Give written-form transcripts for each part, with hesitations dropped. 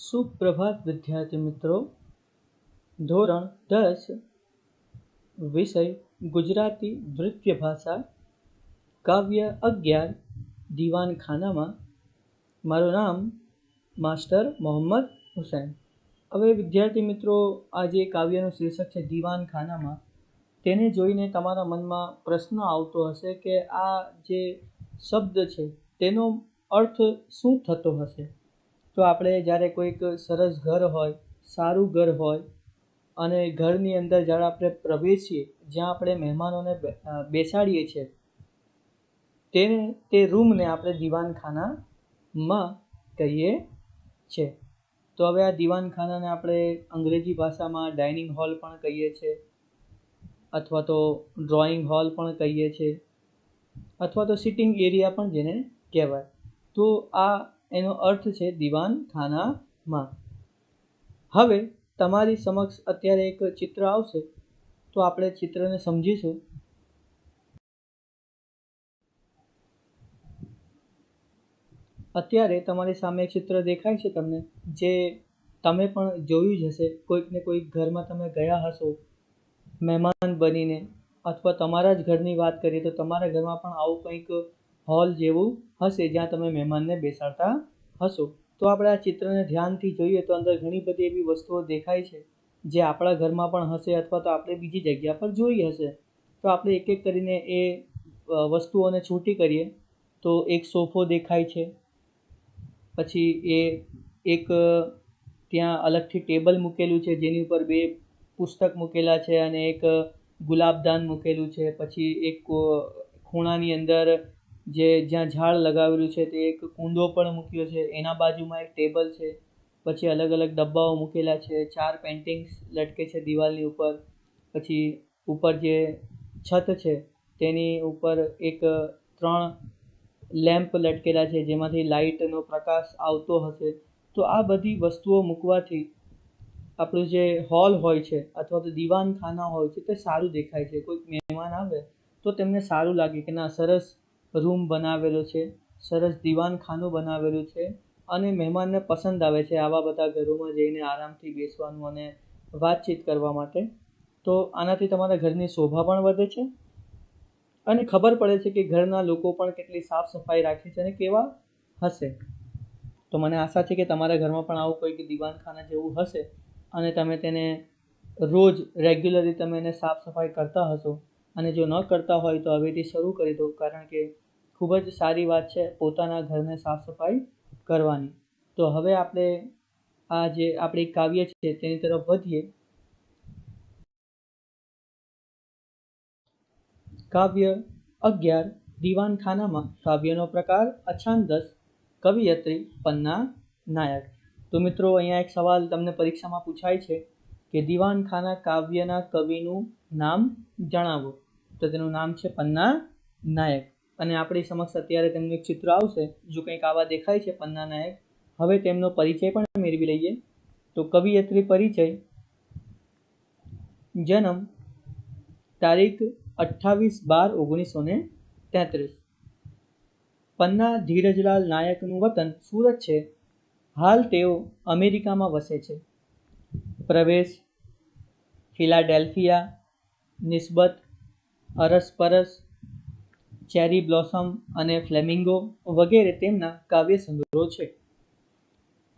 સુપ્રભાત વિદ્યાર્થી મિત્રો. ધોરણ 10 વિષય ગુજરાતી નૃત્ય ભાષા, કાવ્ય 11 દીવાનખાનામાં. મારું નામ માસ્ટર મોહમ્મદ હુસૈન. હવે વિદ્યાર્થી મિત્રો, આ જે કાવ્યનું શીર્ષક છે દીવાનખાનામાં, તેને જોઈને તમારા મનમાં પ્રશ્ન આવતો હશે કે આ જે શબ્દ છે તેનો અર્થ શું થતો હશે. તો આપણે જ્યારે કોઈક સરસ ઘર હોય, સારું ઘર હોય અને ઘરની અંદર જ્યારે આપણે પ્રવેશીએ, જ્યાં આપણે મહેમાનોને બેસાડીએ છીએ, તે રૂમને આપણે દીવાનખાનામાં કહીએ છીએ. તો હવે આ દીવાનખાનાને આપણે અંગ્રેજી ભાષામાં ડાઇનિંગ હોલ પણ કહીએ છીએ, અથવા તો ડ્રોઈંગ હોલ પણ કહીએ છીએ, અથવા તો સિટિંગ એરિયા પણ જેને કહેવાય. તો આ એનો અર્થ છે દીવાનખાનામાં. હવે તમારી સમક્ષ અત્યારે એક ચિત્ર આવશે, તો આપણે ચિત્રને સમજીશું. અત્યારે તમારી સામે ચિત્ર દેખાય છે તમને, જે તમે પણ જોયું જ હશે. કોઈક ને કોઈક ઘરમાં તમે ગયા હશો મહેમાન બનીને, અથવા તમારા જ ઘરની વાત કરીએ તો તમારા ઘરમાં પણ આવું કંઈક હોલ જેવું હશે જ્યાં તમે મહેમાનને બેસાડતા હશો. તો આપણે આ ચિત્રને ધ્યાનથી જોઈએ તો અંદર ઘણી બધી એવી વસ્તુઓ દેખાય છે જે આપણા ઘરમાં પણ હશે, અથવા તો આપણે બીજી જગ્યા પર જોઈ હશે. તો આપણે એક એક કરીને એ વસ્તુઓને છૂટી કરીએ. તો એક સોફો દેખાય છે, પછી એક ત્યાં અલગથી ટેબલ મૂકેલું છે જેની ઉપર 2 પુસ્તક મૂકેલા છે અને એક ગુલાબદાન મૂકેલું છે. પછી એક ખૂણાની અંદર જ્યાં ઝાડ લગાવેલું છે તે એક કૂંડો પણ મૂક્યો છે, એના બાજુમાં એક ટેબલ છે. પછી અલગ અલગ ડબ્બાઓ મૂકેલા છે, 4 પેઇન્ટિંગ્સ લટકે છે દિવાલની ઉપર. પછી ઉપર જે છત છે તેની ઉપર 3 લેમ્પ લટકેલા છે જેમાંથી લાઇટનો પ્રકાશ આવતો હશે. તો આ બધી વસ્તુઓ મૂકવાથી આપણું જે હોલ હોય છે અથવા તો દીવાનખાના હોય છે તે સારું દેખાય છે. કોઈક મહેમાન આવે તો તેમને સારું લાગે કે ના, સરસ રૂમ બનાવેલો છે, સરસ દીવાનખાનું બનાવેલું છે, અને મહેમાનને પસંદ આવે છે આવા બધા ઘરોમાં જઈને આરામથી બેસવાનું અને વાતચીત કરવા માટે. તો આનાથી તમારા ઘરની શોભા પણ વધે છે અને ખબર પડે છે કે ઘરના લોકો પણ કેટલી સાફ સફાઈ રાખે છે અને કેવા હશે. તો મને આશા છે કે તમારા ઘરમાં પણ આવું કોઈક દીવાનખાના જેવું હશે અને તમે તેને રોજ રેગ્યુલરલી તમે એને સાફ સફાઈ કરતા હશો. અને જો ન કરતા હોય તો હવેથી શરૂ કરી દો, કારણ કે ખૂબ જ સારી વાત છે પોતાના ઘરને સાફ સફાઈ કરવાની. તો હવે આપણે આ જે આપણી કાવ્ય છે તેની તરફ વધીએ. કાવ્ય 11 દીવાનખાનામાં. કાવ્યનો પ્રકાર અછાંદસ. કવિયત્રી પન્ના નાયક. તો મિત્રો, અહીંયા એક સવાલ તમને પરીક્ષામાં પૂછાય છે કે દીવાનખાના કાવ્યના કવિનું નામ જણાવો. તો તેનું નામ છે પન્ના નાયક. અને આપણી સમક્ષ અત્યારે તેમનું એક ચિત્ર આવશે. જો કંઈક આવા દેખાય છે પન્ના નાયક. હવે તેમનો પરિચય પણ મેળવી લઈએ. તો કવિયત્રી પરિચય. જન્મ તારીખ 28/12/1933. પન્ના ધીરજલાલ નાયકનું વતન સુરત છે. હાલ તેઓ અમેરિકામાં વસે છે. પ્રવેશ ફિલાડેલ્ફિયા, નિસ્બત, અરસપરસ, ચેરી બ્લોસમ અને ફ્લેમિંગો વગેરે તેમના કાવ્ય સંગ્રહો છે.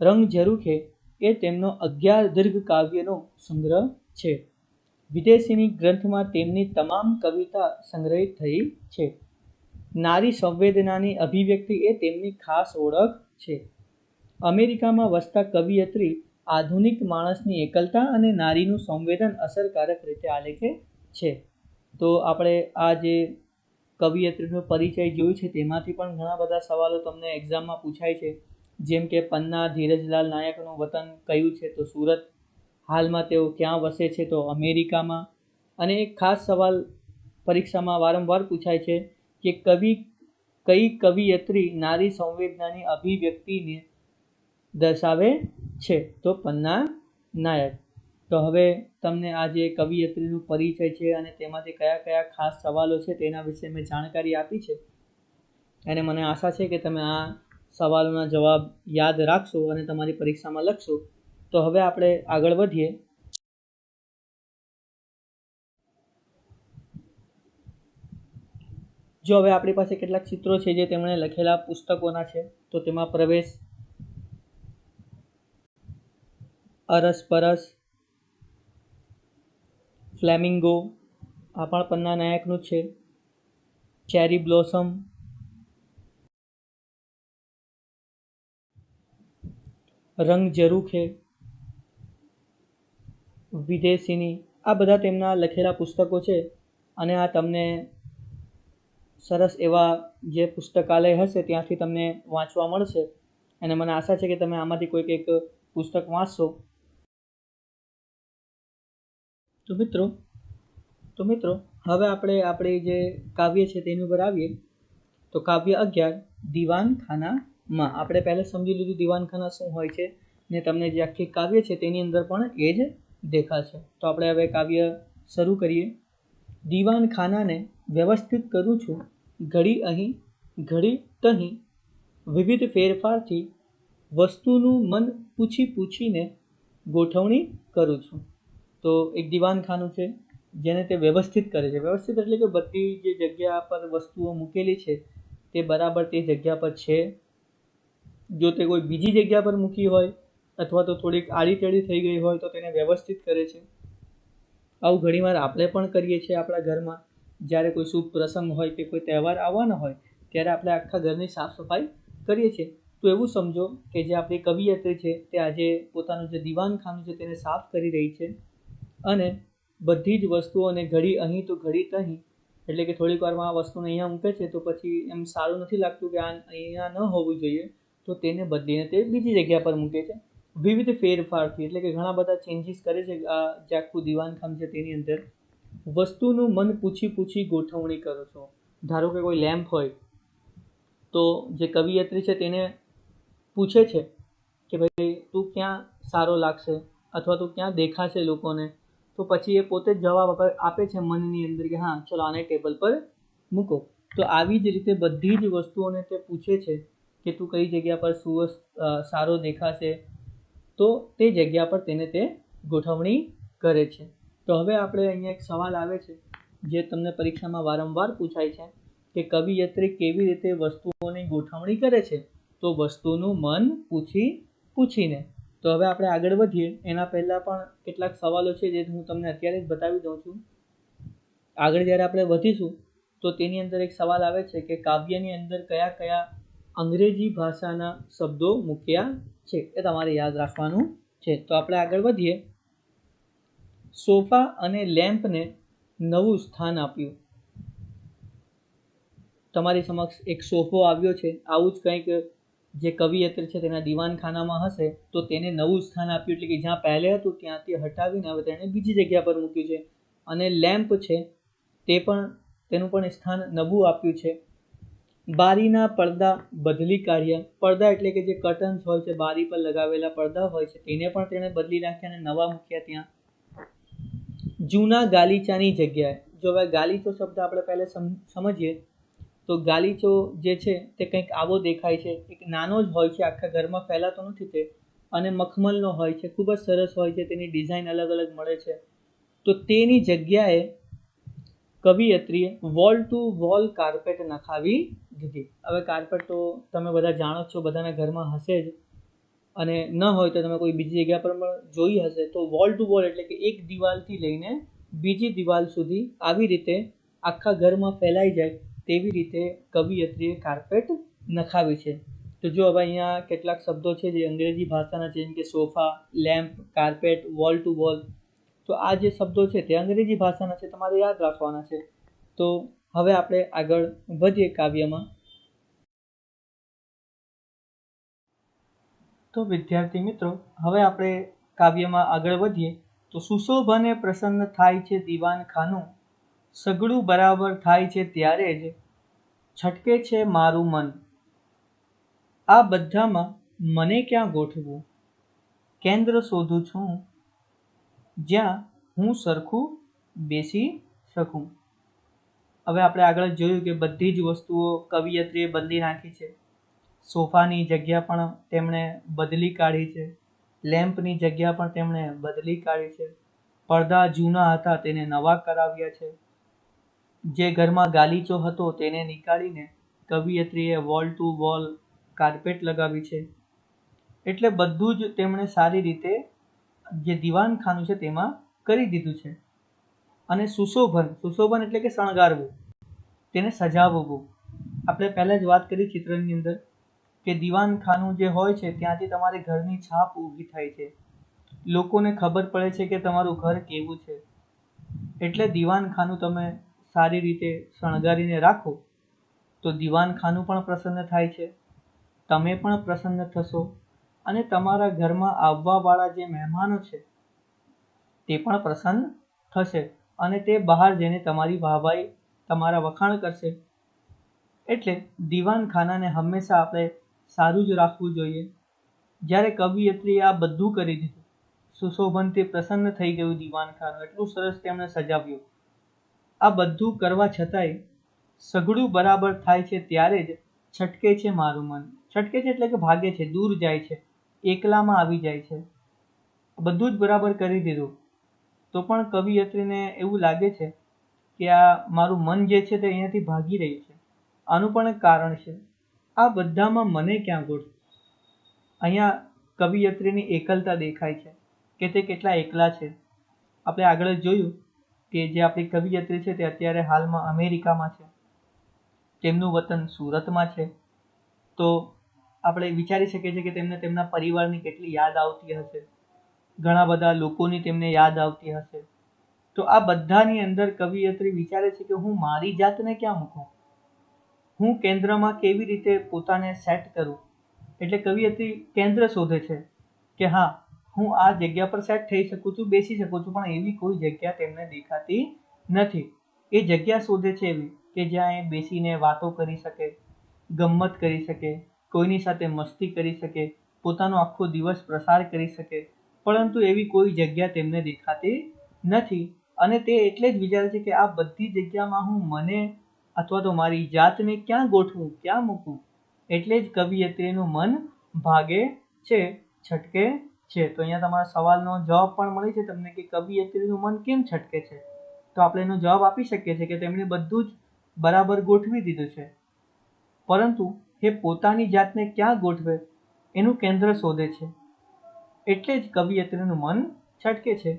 રંગ ઝરૂખે એ તેમનો 11 દીર્ઘ કાવ્યનો સંગ્રહ છે. વિદેશીની ગ્રંથમાં તેમની તમામ કવિતા સંગ્રહિત થઈ છે. નારી સંવેદનાની અભિવ્યક્તિ એ તેમની ખાસ ઓળખ છે. અમેરિકામાં વસતા કવિયત્રી આધુનિક માણસની એકલતા અને નારીનું સંવેદન અસરકારક રીતે આલેખે છે. તો આપણે આ જે કવિયત્રીનો પરિચય જોયું છે તેમાંથી પણ ઘણા બધા સવાલો તમને એક્ઝામમાં પૂછાય છે. જેમ કે પન્ના ધીરજલાલ નાયકનું વતન કયું છે? તો સુરત. હાલમાં તેઓ ક્યાં વસે છે? તો અમેરિકામાં. અને એક ખાસ સવાલ પરીક્ષામાં વારંવાર પૂછાય છે કે કઈ કવિયત્રી નારી સંવેદનાની અભિવ્યક્તિને દર્શાવે છે? તો પન્ના નાયક. તો હવે તમને આ જે કવિયત્રીનું પરિચય છે અને તેમાંથી કયા કયા ખાસ સવાલો છે તેના વિશે મેં જાણકારી આપી છે, અને મને આશા છે કે તમે આ સવાલોના જવાબ યાદ રાખશો અને તમારી પરીક્ષામાં લખશો. તો હવે આપણે આગળ વધીએ. જો હવે આપણી પાસે કેટલાક ચિત્રો છે જે તેમણે લખેલા પુસ્તકોના છે. તો તેમાં પ્રવેશ, અરસપરસ, ફ્લેમિંગો, આ પણ પન્ના નાયકનું છે, ચેરી બ્લોસમ, રંગ ઝરૂખે, વિદેશીની, આ બધા તેમના લખેલા પુસ્તકો છે. અને આ તમને સરસ એવા જે પુસ્તકાલય હશે ત્યાંથી તમને વાંચવા મળશે. અને મને આશા છે કે તમે આમાંથી કોઈક એક પુસ્તક વાંચશો. તો મિત્રો હવે આપણે આપણી જે કાવ્ય છે તેની ઉપર આવીએ. તો કાવ્ય 11 દીવાનખાનામાં. આપણે પહેલાં સમજી લીધું દીવાનખાના શું હોય છે ને તમને જે આખી કાવ્ય છે તેની અંદર પણ એ જ દેખાશે. તો આપણે હવે કાવ્ય શરૂ કરીએ. દીવાનખાનાને વ્યવસ્થિત કરું છું, ઘડી અહીં ઘડી તહીં, વિવિધ ફેરફારથી વસ્તુનું મન પૂછી પૂછીને ગોઠવણી કરું છું. તો એક દીવાનખાનું છે જેને તે વ્યવસ્થિત કરે છે. વ્યવસ્થિત એટલે કે બધી જે જગ્યા પર વસ્તુઓ મૂકેલી છે તે બરાબર તે જગ્યા પર છે. જો તે કોઈ બીજી જગ્યા પર મૂકી હોય અથવા તો થોડીક આડીટેડી થઈ ગઈ હોય તો તેને વ્યવસ્થિત કરે છે. આવું ઘણીવાર આપણે પણ કરીએ છીએ આપણા ઘરમાં. જ્યારે કોઈ શુભ પ્રસંગ હોય કે કોઈ તહેવાર આવવાનો હોય ત્યારે આપણે આખા ઘરની સાફ સફાઈ કરીએ છીએ. તો એવું સમજો કે જે આપણી કવિયત્રી છે તે આજે પોતાનું જે દીવાનખાનું છે તેને સાફ કરી રહી છે. અને બધી જ વસ્તુઓને ઘડી અહીં તો ઘડી તહીં, એટલે કે થોડીક વારમાં આ વસ્તુને અહીંયા મૂકે છે તો પછી એમ સારું નથી લાગતું કે આ અહીંયા ન હોવું જોઈએ, તો તેને બદલીને તે બીજી જગ્યા પર મૂકે છે. વિવિધ ફેરફારથી એટલે કે ઘણા બધા ચેન્જીસ કરે છે આ જે આખું દીવાનખાનું છે તેની અંદર. વસ્તુનું મન પૂછી પૂછી ગોઠવણી કરો છો. ધારો કે કોઈ લેમ્પ હોય તો જે કવિયત્રી છે તેને પૂછે છે કે ભાઈ તું ક્યાં સારો લાગશે અથવા તું ક્યાં દેખાશે લોકોને. તો પછી એ પોતે જ જવાબ આપે છે મનની અંદર કે હા ચલો આને ટેબલ પર મૂકો. તો આવી જ રીતે બધી જ વસ્તુઓને તે પૂછે છે કે તું કઈ જગ્યા પર સારો દેખાશે, તો તે જગ્યા પર તેને તે ગોઠવણી કરે છે. તો હવે આપણે અહીંયા એક સવાલ આવે છે જે તમને પરીક્ષામાં વારંવાર પૂછાય છે કે કવિયત્રી કેવી રીતે વસ્તુઓની ગોઠવણી કરે છે. તો વસ્તુનું મન પૂછી પૂછીને. તો હવે આપણે આગળ વધીએ. એના પહેલાં પણ કેટલાક સવાલો છે જે હું તમને અત્યારે જ બતાવી દઉં છું. આગળ જ્યારે આપણે વધીશું તો તેની અંદર એક સવાલ આવે છે કે કાવ્યની અંદર કયા કયા અંગ્રેજી ભાષાના શબ્દો મૂક્યા છે, એ તમારે યાદ રાખવાનું છે. તો આપણે આગળ વધીએ. સોફા અને લેમ્પને નવું સ્થાન આપ્યું. તમારી સમક્ષ એક સોફો આવ્યો છે. આવું જ કંઈક જે કવિયત્રી છે તેના દીવાનખાનામાં હશે તો તેને નવું સ્થાન આપ્યું, એટલે કે જ્યાં પહેલે હતું ત્યાંથી હટાવીને હવે તેણે બીજી જગ્યા પર મૂક્યું છે. અને લેમ્પ છે તેનું પણ સ્થાન નવું આપ્યું છે. બારીના પડદા બદલી કાઢ્યા. પડદા એટલે કે જે કર્ટન્સ હોય છે, બારી પર લગાવેલા પડદા હોય છે, તેને પણ તેણે બદલી નાખ્યા અને નવા મૂક્યા ત્યાં. જૂના ગાલીચાની જગ્યાએ, જો હવે ગાલીચો શબ્દ આપણે પહેલે સમજીએ તો ગાલીચો જે છે તે કંઈક આવો દેખાય છે. એક નાનો જ હોય છે, આખા ઘરમાં ફેલાતો નથી તે, અને મખમલનો હોય છે, ખૂબ જ સરસ હોય છે, તેની ડિઝાઇન અલગ અલગ મળે છે. તો તેની જગ્યાએ કવિયત્રીએ વોલ ટુ વોલ કાર્પેટ નખાવી દીધી. હવે કાર્પેટ તો તમે બધા જાણો છો, બધાના ઘરમાં હશે જ, અને ન હોય તો તમે કોઈ બીજી જગ્યા પર પણ જોઈ હશે. તો વોલ ટુ વોલ એટલે કે એક દિવાલથી લઈને બીજી દિવાલ સુધી આવી રીતે આખા ઘરમાં ફેલાઈ જાય તેવી રીતે કવિયત્રીએ કાર્પેટ નખાવી છે. તો જો હવે અહીંયા કેટલાક શબ્દો છે જે અંગ્રેજી ભાષાના છે, જેમ કે sofa, lamp, carpet, wall two wall. તો આ જે શબ્દો છે તે અંગ્રેજી ભાષાના છે, તમારે યાદ રાખવાના છે. તો હવે આપણે આગળ વધીએ કાવ્યમાં. તો વિદ્યાર્થી મિત્રો, હવે આપણે કાવ્યમાં આગળ વધીએ. તો સુશોભને પ્રસન્ન થાય છે દીવાનખાનું, સગડું બરાબર થાય છે ત્યારે જ છટકે છે મારું મન. આ બધામાં મને ક્યાં ગોઠવું, કેન્દ્ર શોધું છું જ્યાં હું સરખું બેસી શકું. હવે આપણે આગળ જોયું કે બધી જ વસ્તુઓ કવિયત્રીએ બદલી નાખી છે. સોફાની જગ્યા પણ તેમણે બદલી કાઢી છે, લેમ્પની જગ્યા પણ તેમણે બદલી કાઢી છે, પડદા જૂના હતા તેને નવા કરાવ્યા છે, જે ઘરમાં ગાલીચો હતો તેને નીકાળીને કવિયત્રીએ વોલ ટુ વોલ કાર્પેટ લગાવી છે. એટલે બધું જ તેમણે સારી રીતે જે દીવાનખાનું છે તેમાં કરી દીધું છે. અને સુશોભન એટલે કે શણગારવું, તેને સજાવવું. આપણે પહેલાં જ વાત કરી ચિત્રની અંદર કે દીવાનખાનું જે હોય છે ત્યાંથી તમારે ઘરની છાપ ઊભી થાય છે, લોકોને ખબર પડે છે કે તમારું ઘર કેવું છે. એટલે દીવાનખાનું તમે સારી રીતે શણગારીને રાખો તો દીવાનખાનું પણ પ્રસન્ન થાય છે, તમે પણ પ્રસન્ન થશો અને તમારા ઘરમાં આવવાવાળા જે મહેમાનો છે તે પણ પ્રસન્ન થશે અને તે બહાર જઈને તમારી વાહવાઈ, તમારા વખાણ કરશે. એટલે દીવાનખાનાને હંમેશા આપણે સારું જ રાખવું જોઈએ. જ્યારે કવિયત્રીએ આ બધું કરી દીધું, સુશોભનથી પ્રસન્ન થઈ ગયું દીવાનખાનું, એટલું સરસ તેમણે સજાવ્યું. આ બધું કરવા છતાંય સઘળું બરાબર થાય છે ત્યારે જ છટકે છે મારું મન. છટકે છે એટલે કે ભાગે છે, દૂર જાય છે, એકલામાં આવી જાય છે. બધું જ બરાબર કરી દીધું તો પણ કવિયત્રીને એવું લાગે છે કે આ મારું મન જે છે તે અહીંયાથી ભાગી રહ્યું છે. આનું પણ એક કારણ છે. આ બધામાં મને ક્યાં ગોઠવું? અહીંયા કવિયત્રીની એકલતા દેખાય છે કે તે કેટલા એકલા છે. આપણે આગળ જ જોયું કે જે આપણી કવિયત્રી છે તે અત્યારે હાલમાં અમેરિકામાં છે, તેમનું વતન સુરતમાં છે. તો આપણે વિચારી શકીએ છીએ કે તેમને તેમના પરિવારની કેટલી યાદ આવતી હશે, ઘણા બધા લોકોની તેમને યાદ આવતી હશે. તો આ બધાની અંદર કવિયત્રી વિચારે છે કે હું મારી જાતને ક્યાં મૂકું, હું કેન્દ્રમાં કેવી રીતે પોતાને સેટ કરું. એટલે કવિયત્રી કેન્દ્ર શોધે છે કે હા, હું આ જગ્યા પર સેટ થઈ શકું છું, બેસી શકું છું, પણ એવી કોઈ જગ્યા તેમને દેખાતી નથી. એ જગ્યા શોધે છે એવી કે જ્યાં એ બેસીને વાતો કરી શકે, ગમ્મત કરી શકે, કોઈની સાથે મસ્તી કરી શકે, પોતાનો આખો દિવસ પ્રસાર કરી શકે. પરંતુ એવી કોઈ જગ્યા તેમને દેખાતી નથી અને તે એટલે જ વિચારે છે કે આ બધી જગ્યામાં હું મને અથવા તો મારી જાતને ક્યાં ગોઠવું, ક્યાં મૂકવું. એટલે જ કવિયત્રીનું મન ભાગે છે, છટકે છે. તો અહીંયા તમારા સવાલનો જવાબ પણ મળી છે તમને કે કવિયત્રીનું મન કેમ છટકે છે. તો આપણે એનો જવાબ આપી શકીએ છીએ કે તેમણે બધું જ બરાબર ગોઠવી દીધું છે, પરંતુ એ પોતાની જાતને ક્યાં ગોઠવે એનું કેન્દ્ર શોધે છે. એટલે જ કવિયત્રીનું મન છટકે છે.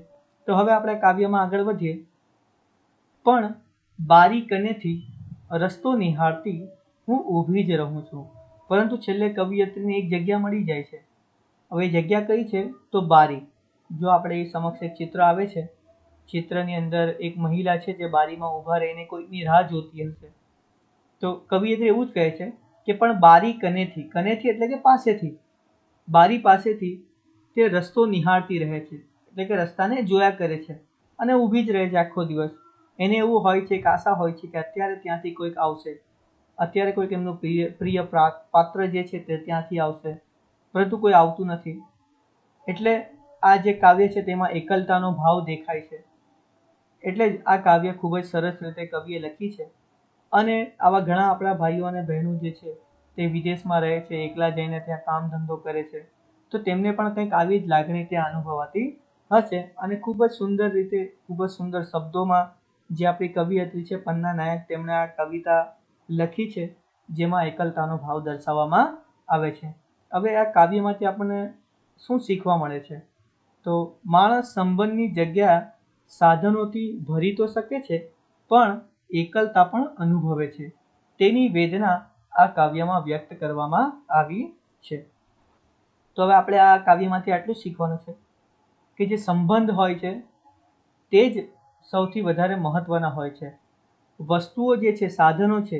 તો હવે આપણે કાવ્યમાં આગળ વધીએ. પણ બારી કનેથી રસ્તો નિહાળતી હું ઊભી જ રહું છું. પરંતુ છેલ્લે કવિયત્રીને એક જગ્યા મળી જાય છે. હવે જગ્યા કઈ છે? તો બારી. જો આપણે એ સમક્ષ એક ચિત્ર આવે છે, ચિત્રની અંદર એક મહિલા છે જે બારીમાં ઊભા રહીને કોઈની રાહ જોતી હશે. તો કવિયત્રી એવું જ કહે છે કે પણ બારી કનેથી, કનેથી એટલે કે પાસેથી, બારી પાસેથી તે રસ્તો નિહાળતી રહે છે, એટલે કે રસ્તાને જોયા કરે છે અને ઊભી જ રહે છે આખો દિવસ. એને એવું હોય છે, એક આશા હોય છે કે અત્યારે ત્યાંથી કોઈક આવશે, અત્યારે કોઈક એમનું પ્રિય પાત્ર જે છે તે ત્યાંથી આવશે, પરંતુ કોઈ આવતું નથી. એટલે આ જે કાવ્ય છે તેમાં એકલતાનો ભાવ દેખાય છે. એટલે જ આ કાવ્ય ખૂબ જ સરસ રીતે કવિએ લખી છે. અને આવા ઘણા આપણા ભાઈઓ અને બહેનો જે છે તે વિદેશમાં રહે છે, એકલા જઈને ત્યાં કામ ધંધો કરે છે, તો તેમને પણ કંઈક આવી જ લાગણી ત્યાં અનુભવાતી હશે. અને ખૂબ જ સુંદર રીતે, ખૂબ જ સુંદર શબ્દોમાં જે આપણી કવિયત્રી છે પન્ના નાયક, તેમણે આ કવિતા લખી છે જેમાં એકલતાનો ભાવ દર્શાવવામાં આવે છે. હવે આ કાવ્યમાંથી આપણને શું શીખવા મળે છે? તો માણસ સંબંધની જગ્યા સાધનોથી ભરી તો શકે છે, પણ એકલતા પણ અનુભવે છે. તેની વેદના આ કાવ્યમાં વ્યક્ત કરવામાં આવી છે. તો હવે આપણે આ કાવ્યમાંથી આટલું શીખવાનું છે કે જે સંબંધ હોય છે તે જ સૌથી વધારે મહત્વના હોય છે. વસ્તુઓ જે છે, સાધનો છે,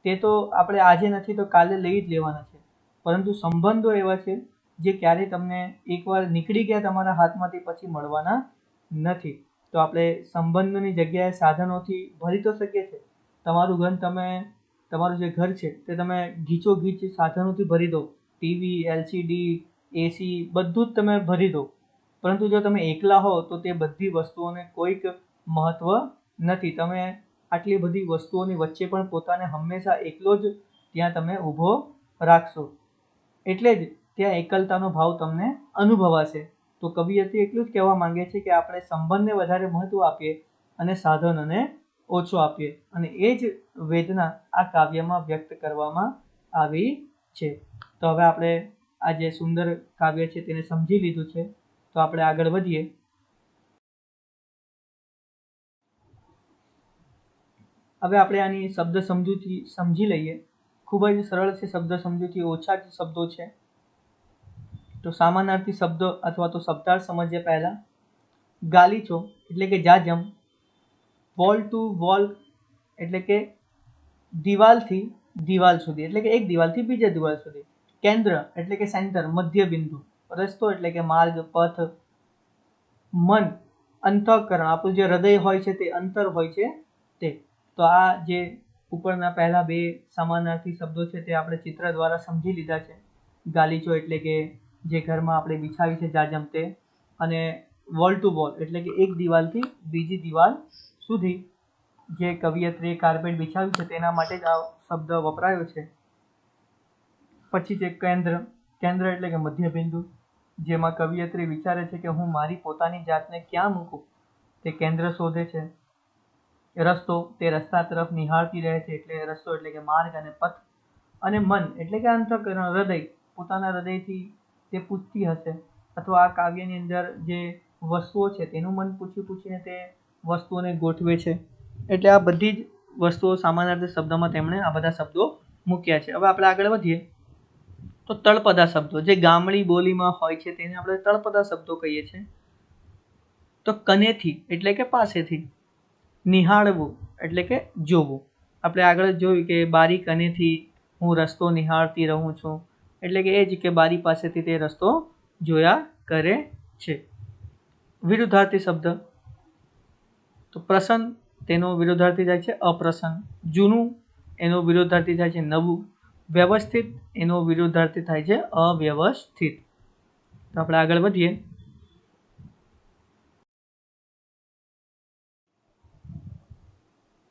તે તો આપણે આજે નથી તો કાલે લઈ જ લેવાના છે, પરંતુ સંબંધો એવા છે જે ક્યારેય તમને એકવાર નીકળી ગયા તમારા હાથમાંથી પછી મળવાના નથી. તો આપણે સંબંધોની જગ્યાએ સાધનોથી ભરી તો શકીએ છીએ. તમારું જે ઘર છે તે તમે ગીચોગીચ સાધનોથી ભરી દો, ટીવી, એલસીડી, એસી બધું જ તમે ભરી દો, પરંતુ જો તમે એકલા હો તો તે બધી વસ્તુઓને કોઈક મહત્વ નથી. તમે આટલી બધી વસ્તુઓની વચ્ચે પણ પોતાને હંમેશા એકલો જ ત્યાં તમે ઊભો રાખશો, એટલે જ ત્યાં એકલતાનો ભાવ તમને અનુભવાશે. તો કવિયત્રી એટલું જ કહેવા માંગે છે કે આપણે સંબંધને વધારે મહત્વ આપીએ અને સાધનોને ઓછો આપીએ, અને એ જ વેદના આ કાવ્યમાં વ્યક્ત કરવામાં આવી છે. તો હવે આપણે આ જે સુંદર કાવ્ય છે તેને સમજી લીધું છે, તો આપણે આગળ વધીએ. હવે આપણે આની શબ્દ સમજૂતી સમજી લઈએ. ખૂબ જ સરળ છે શબ્દ સમજૂતી, ઓછા જ શબ્દો છે. તો સમાનાર્થી શબ્દ અથવા તો શબ્દાર્થ સમજીએ પહેલા. ગાલીચો એટલે કે જાજમ, વોલ ટુ વોલ એટલે કે દિવાલથી દિવાલ સુધી, એટલે કે એક દિવાલથી બીજા દિવાલ સુધી. કેન્દ્ર એટલે કે સેન્ટર, મધ્ય બિંદુ. રસ્તો એટલે કે માર્ગ, પથ. મન, અંતઃકરણ, આપણું જે હૃદય હોય છે તે અંતર હોય છે તે. તો આ જે ઉપરના પહેલા બે સમાનાર્થી શબ્દો છે તે આપણે ચિત્ર દ્વારા સમજી લીધા છે. ગાલીચો એટલે કે જે ઘરમાં આપણે બિછાવી છે જાજમ તે, અને વોલ ટુ વોલ એટલે કે એક દિવાલથી બીજી દિવાલ સુધી જે કવિયત્રીએ કાર્પેટ બિછાવ્યું છે તેના માટે જ આ શબ્દ વપરાયો છે. પછી છે કેન્દ્ર. કેન્દ્ર એટલે કે મધ્ય બિંદુ, જેમાં કવિયત્રી વિચારે છે કે હું મારી પોતાની જાતને ક્યાં મૂકું, તે કેન્દ્ર શોધે છે. રસ્તો, તે રસ્તા તરફ નિહાળતી રહે છે, એટલે રસ્તો એટલે કે માર્ગ અને પથ. અને મન એટલે કે અંતઃકરણ, હૃદય, પોતાના હૃદયથી તે પૂછતી હશે, અથવા આ કાવ્યની અંદર જે વસ્તુઓ છે તેનું મન પૂછી પૂછીને તે વસ્તુઓને ગોઠવે છે. એટલે આ બધી જ વસ્તુઓ સમાનાર્થી શબ્દમાં તેમણે આ બધા શબ્દો મૂક્યા છે. હવે આપણે આગળ વધીએ. તો તળપદા શબ્દો જે ગામડી બોલીમાં હોય છે તેને આપણે તળપદા શબ્દો કહીએ છીએ. તો કનેથી એટલે કે પાસેથી. નિહાળવું એટલે કે જોવું. આપણે આગળ જ જોયું કે બારી કનેથી હું રસ્તો નિહાળતી રહું છું, એટલે કે એ જ કે બારી પાસેથી તે રસ્તો જોયા કરે છે. વિરુદ્ધાર્થી શબ્દ. તો પ્રસન્ન, તેનો વિરુદ્ધાર્થી થાય છે અપ્રસન્ન. જૂનું, એનો વિરુદ્ધાર્થી થાય છે નવું. વ્યવસ્થિત, એનો વિરુદ્ધાર્થી થાય છે અવ્યવસ્થિત. તો આપણે આગળ વધીએ.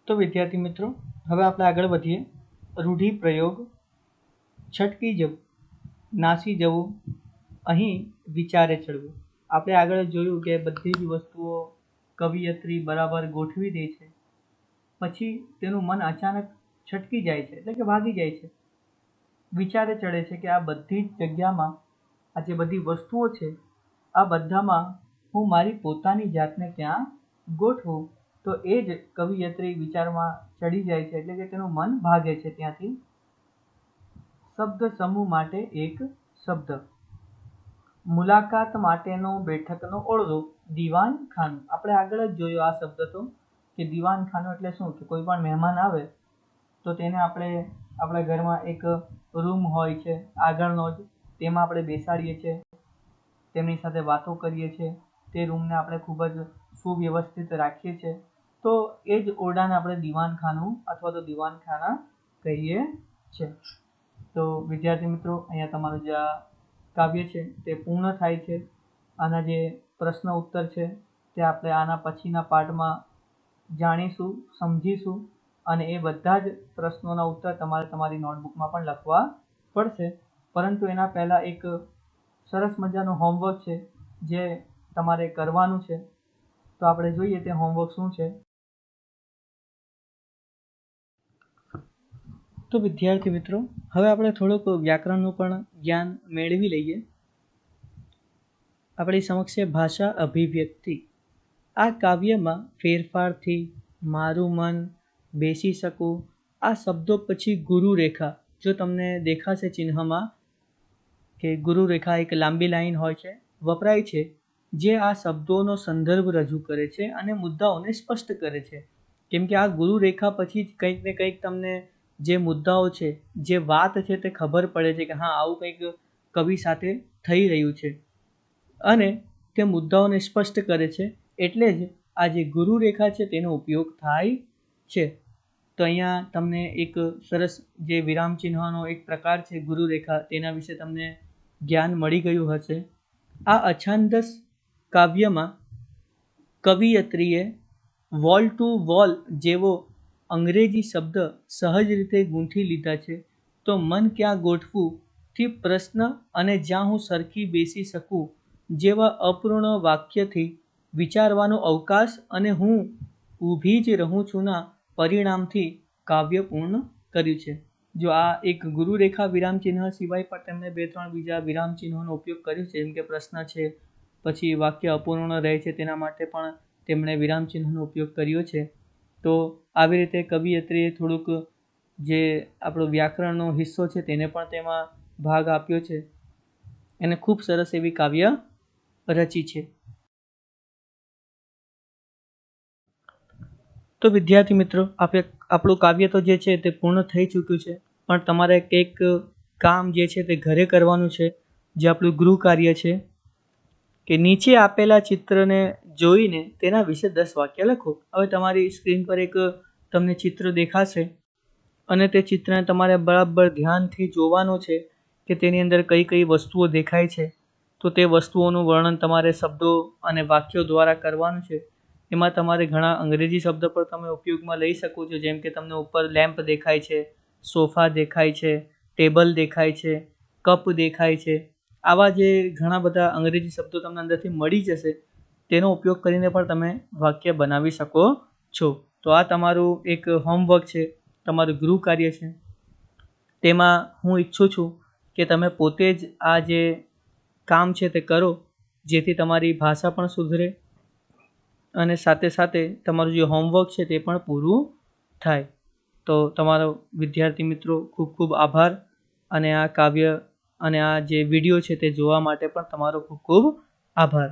તો વિદ્યાર્થી મિત્રો, હવે આપણે આગળ વધીએ. રૂઢિપ્રયોગ. છટકી જવું, નાસી જવું, અહીં વિચારે ચડવું. આપણે આગળ જોયું કે બધી જ વસ્તુઓ કવિયત્રી બરાબર ગોઠવી દે છે, પછી તેનું મન અચાનક છટકી જાય છે, એટલે કે ભાગી જાય છે. વિચારે ચડે છે કે આ બધી જ જગ્યામાં આ જે બધી વસ્તુઓ છે આ બધામાં હું મારી પોતાની જાતને ક્યાં ગોઠવું. તો એ જ કવિયત્રી વિચારમાં ચડી જાય છે, એટલે કે તેનું મન ભાગે છે ત્યાંથી. શબ્દ સમૂહ માટે એક શબ્દ. મુલાકાત માટેનો બેઠકનો ઓરડો. દીવાનખાનું, આપણે આગળ જ જોયો આ શબ્દ તો, કે દીવાનખાનું એટલે શું, કે કોઈ પણ મહેમાન આવે તો તેને આપણે આપણા ઘરમાં એક રૂમ હોય છે આગળનો જ, તેમાં આપણે બેસાડીએ છીએ, તેમની સાથે વાતો કરીએ છીએ, તે રૂમને આપણે ખૂબ જ સુવ્યવસ્થિત રાખીએ છીએ. તો એ જ ઓરડાને આપણે દીવાનખાનું અથવા તો દીવાનખાના કહીએ છીએ. તો વિદ્યાર્થી મિત્રો, અહીંયા તમારું જે આ કાવ્ય છે તે પૂર્ણ થાય છે. આના જે પ્રશ્ન ઉત્તર છે તે આપણે આના પછીના પાઠમાં જાણીશું, સમજીશું, અને એ બધા જ પ્રશ્નોના ઉત્તર તમારે તમારી નોટબુકમાં પણ લખવા પડશે. પરંતુ એના પહેલાં એક સરસ મજાનું હોમવર્ક છે જે તમારે કરવાનું છે. તો આપણે જોઈએ તે હોમવર્ક શું છે. તો વિદ્યાર્થી મિત્રો, હવે આપણે થોડુંક વ્યાકરણનું પણ જ્ઞાન મેળવી લઈએ. આપણી સમક્ષ છે ભાષા અભિવ્યક્તિ. આ કાવ્યમાં ફેરફારથી, મારું મન, બેસી શકું, આ શબ્દો પછી ગુરુરેખા, જો તમને દેખાશે ચિહ્નમાં કે ગુરુરેખા એક લાંબી લાઈન હોય છે, વપરાય છે, જે આ શબ્દોનો સંદર્ભ રજૂ કરે છે અને મુદ્દાઓને સ્પષ્ટ કરે છે. કેમ કે આ ગુરુરેખા પછી જ કંઈક ને કંઈક તમને જે મુદ્દાઓ છે, જે વાત છે તે ખબર પડે છે કે હા આવું કંઈક કવિ સાથે થઈ રહ્યું છે, અને તે મુદ્દાઓને સ્પષ્ટ કરે છે. એટલે જ આ જે ગુરુરેખા છે તેનો ઉપયોગ થાય છે. તો અહીંયા તમને એક સરસ જે વિરામ ચિહ્નનો એક પ્રકાર છે ગુરુરેખા, તેના વિશે તમને જ્ઞાન મળી ગયું હશે. આ અછાંદસ કાવ્યમાં કવિયત્રીએ વોલ ટુ વોલ જેવો અંગ્રેજી શબ્દ સહજ રીતે ગૂંથી લીધા છે, તો મન ક્યાં ગોઠવું થી પ્રશ્ન અને જ્યાં હું સરખી બેસી શકું જેવા અપૂર્ણ વાક્યથી વિચારવાનો અવકાશ અને હું ઊભી જ રહું છું ના પરિણામથી કાવ્ય પૂર્ણ કર્યું છે. જો આ એક ગુરુરેખા વિરામચિહ્ન સિવાય પણ તેમણે 2-3 બીજા વિરામચિહ્નોનો ઉપયોગ કર્યો છે, જેમ કે પ્રશ્ન છે, પછી વાક્ય અપૂર્ણ રહે છે તેના માટે પણ તેમણે વિરામચિહ્નનો ઉપયોગ કર્યો છે. તો આવી રીતે કવિયત્રીએ થોડુંક જે આપણો વ્યાકરણનો હિસ્સો છે તેને પણ તેમાં ભાગ આપ્યો છે અને ખૂબ સરસ એવી કાવ્ય રચી છે. તો વિદ્યાર્થી મિત્રો, આપણું કાવ્ય તો જે છે તે પૂર્ણ થઈ ચૂક્યું છે, પણ તમારે કંઈક કામ જે છે તે ઘરે કરવાનું છે, જે આપણું ગૃહ કાર્ય છે કે નીચે આપેલા ચિત્રને જોઈને તેના વિશે 10 વાક્ય લખો. હવે તમારી સ્ક્રીન પર એક તમને ચિત્ર દેખાશે અને તે ચિત્રને તમારે બરાબર ધ્યાનથી જોવાનું છે કે તેની અંદર કઈ કઈ વસ્તુઓ દેખાય છે. તો તે વસ્તુઓનું વર્ણન તમારે શબ્દો અને વાક્યો દ્વારા કરવાનું છે. એમાં તમારે ઘણા અંગ્રેજી શબ્દ પણ તમે ઉપયોગમાં લઈ શકો છો, જેમ કે તમને ઉપર લેમ્પ દેખાય છે, સોફા દેખાય છે, ટેબલ દેખાય છે, કપ દેખાય છે. આવા જે ઘણા બધા અંગ્રેજી શબ્દો તમને અંદરથી મળી જશે તેનો ઉપયોગ કરીને પણ તમે વાક્ય બનાવી શકો છો. તો આ તમારું એક હોમવર્ક છે, તમારું ગૃહ કાર્ય છે. તેમાં હું ઈચ્છું છું કે તમે પોતે જ આ જે કામ છે તે કરો, જેથી તમારી ભાષા પણ સુધરે અને સાથે સાથે તમારું જે હોમવર્ક છે તે પણ પૂરું થાય. તો તમારો વિદ્યાર્થી મિત્રો ખૂબ ખૂબ આભાર અને આ કાવ્ય અને આ જે વિડીયો છે તે જોવા માટે પણ તમારો ખૂબ ખૂબ આભાર.